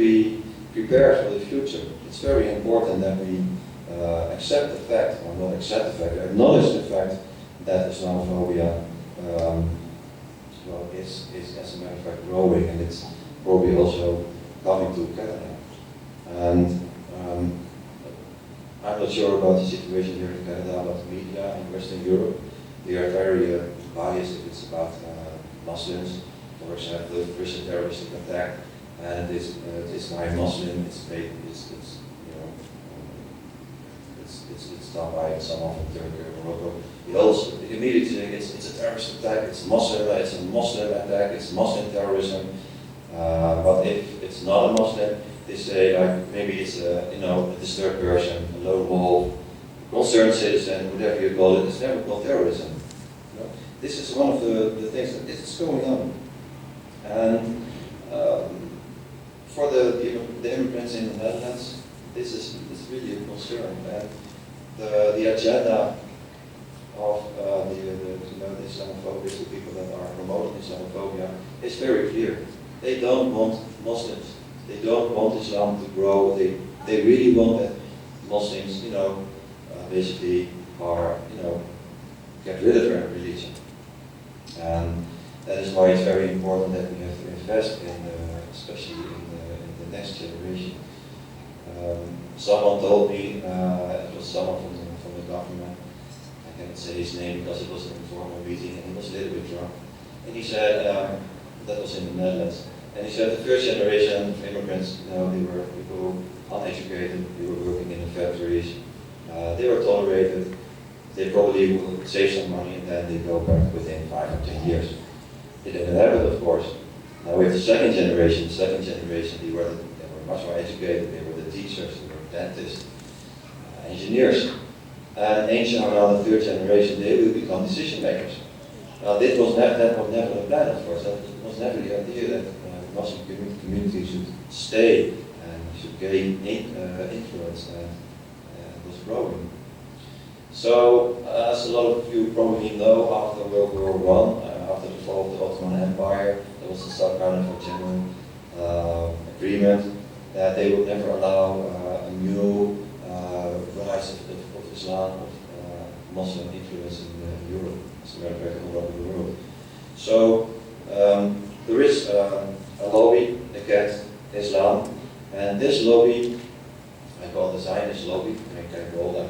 be prepared for the future, it's very important that we accept the fact, or not accept the fact, acknowledge the fact that Islamophobia well, is as a matter of fact growing, and it's probably also coming to Canada. And I'm not sure about the situation here in Canada, about the media in Western Europe. They are very biased if it's about Muslims. For example, the recent terroristic attack, and it's not Muslim. It's done by someone from Turkey or Morocco. It also immediately say it's a terrorist attack. It's a Muslim attack. It's Muslim terrorism. But if it's not a Muslim, they say like maybe it's a disturbed person, a lone wolf, concerned citizen, whatever you call it. It's never called terrorism. This is one of the things that is going on. And for the immigrants in the Netherlands, this is really a concern. And the agenda of the Islamophobia, the people that are promoting Islamophobia, is very clear. They don't want Muslims. They don't want Islam to grow. They really want that Muslims, basically are, get rid of their religion. And that is why it's very important that we have to invest in, especially in the next generation. Someone told me, it was someone from the government, I can't say his name because it was an informal meeting and he was a little bit drunk. And he said, that was in the Netherlands, and he said the first generation of immigrants, they were people uneducated, they were working in the factories, they were tolerated, they probably will save some money and then they go back within 5 or 10 years. It didn't happen, of course. Now we have the second generation. They were much more educated. They were the teachers, they were dentists, engineers. And the third generation, they will become decision makers. Now that was never the plan, of course. That was never the idea that the Muslim community should stay and should gain influence and was growing. So, as a lot of you probably know, after World War I, after the fall of the Ottoman Empire, there was some kind of a general agreement that they would never allow a new rise of Islam, of Muslim influence in Europe, as a matter of fact, all over the world. So, there is a lobby against Islam, and this lobby, I call the Zionist lobby, I can call that.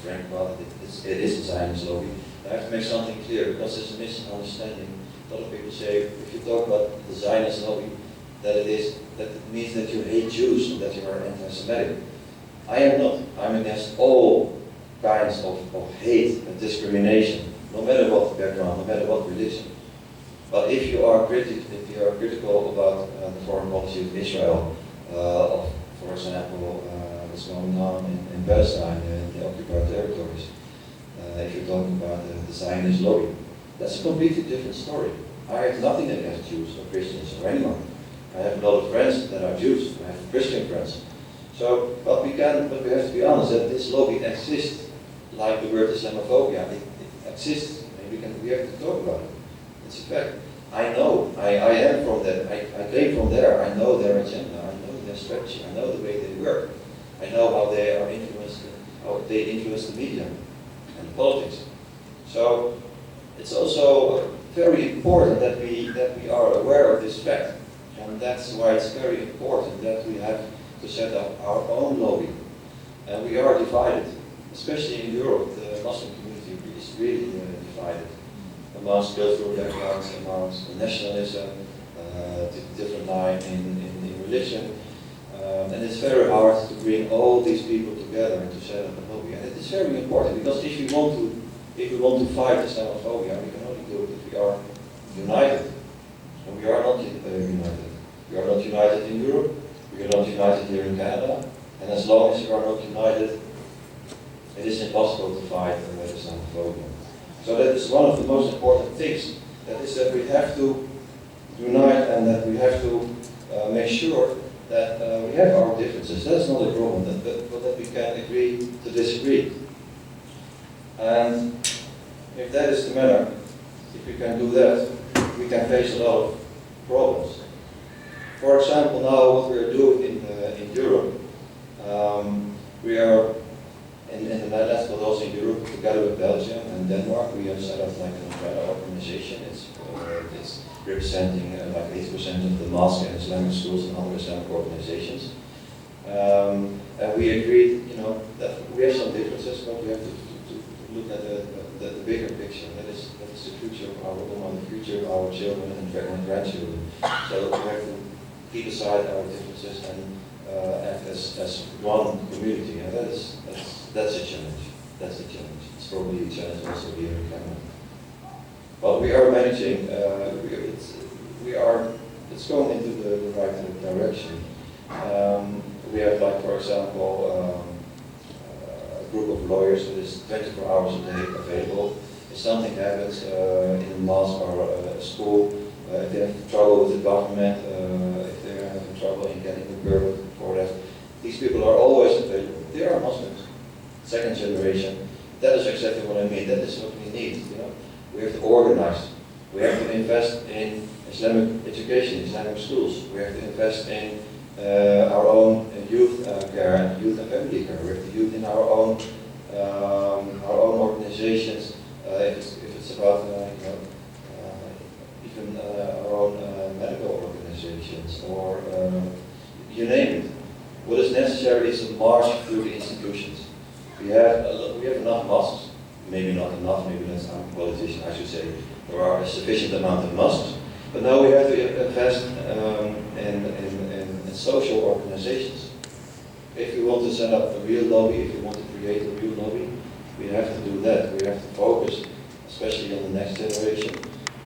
Frank about it, it is a Zionist lobby. I have to make something clear because there's a misunderstanding. A lot of people say if you talk about the Zionist lobby, that it means that you hate Jews and that you are anti-Semitic. I am not. I'm against all kinds of hate and discrimination, no matter what background, no matter what religion. But if you are critical about the foreign policy of Israel, for example, what's going on in Palestine, the occupied territories, if you're talking about the Zionist lobby, that's a completely different story. I have nothing against Jews or Christians or anyone. I have a lot of friends that are Jews. I have Christian friends. So, but we have to be honest that this lobby exists, like the word Islamophobia. It exists. And we have to talk about it. It's a fact. I know. I am from that. I came from there. I know their agenda. I know their strategy. I know the way they work. I know how they are influenced, how they influence the media and politics. So it's also very important that we are aware of this fact, and that's why it's very important that we have to set up our own lobby. And we are divided, especially in Europe. The Muslim community is really divided amongst cultural backgrounds, amongst nationalism, different line in religion. And it's very hard to bring all these people together and to set up a lobby. And it is very important because if we want to fight Islamophobia, we can only do it if we are united. And we are not united. We are not united in Europe. We are not united here in Canada. And as long as we are not united, it is impossible to fight Islamophobia. So that is one of the most important things. That is that we have to unite and that we have to make sure that we have our differences. That's not a problem, but that we can agree to disagree. And if that is the manner, if we can do that, we can face a lot of problems. For example, now what we are doing in Europe, we are in the Netherlands, but also in Europe, together with Belgium and Denmark, we have set up like an umbrella organization. It's representing like 80% of the mosque and Islamic schools and other Islamic organizations. And we agreed, that we have some differences, but we have to look at the bigger picture. That is the future of our women, the future of our children and grandchildren. So we have to keep aside our differences and act as one community, and that's a challenge. That's a challenge. It's probably a challenge also here in Canada. But we are managing. It's going into the right direction. We have, like, for example, a group of lawyers that is 24 hours a day available. If something happens in a mosque or a school, if they have trouble with the government, if they're having trouble in getting a permit for that, these people are always available. They are Muslims, second generation. That is exactly what I mean. That is what we need. We have to organize. We have to invest in Islamic education, Islamic schools. We have to invest in our own youth care and youth and family care. We have to use in our own organizations. If it's about even our own medical organizations, or you name it. What is necessary is a march through the institutions. We have enough mosques, maybe not enough, maybe that's I'm a politician, I should say. There are a sufficient amount of mosques, but now we have to invest in social organizations. If we want to set up a real lobby, if we want to create a real lobby, we have to do that. We have to focus, especially on the next generation,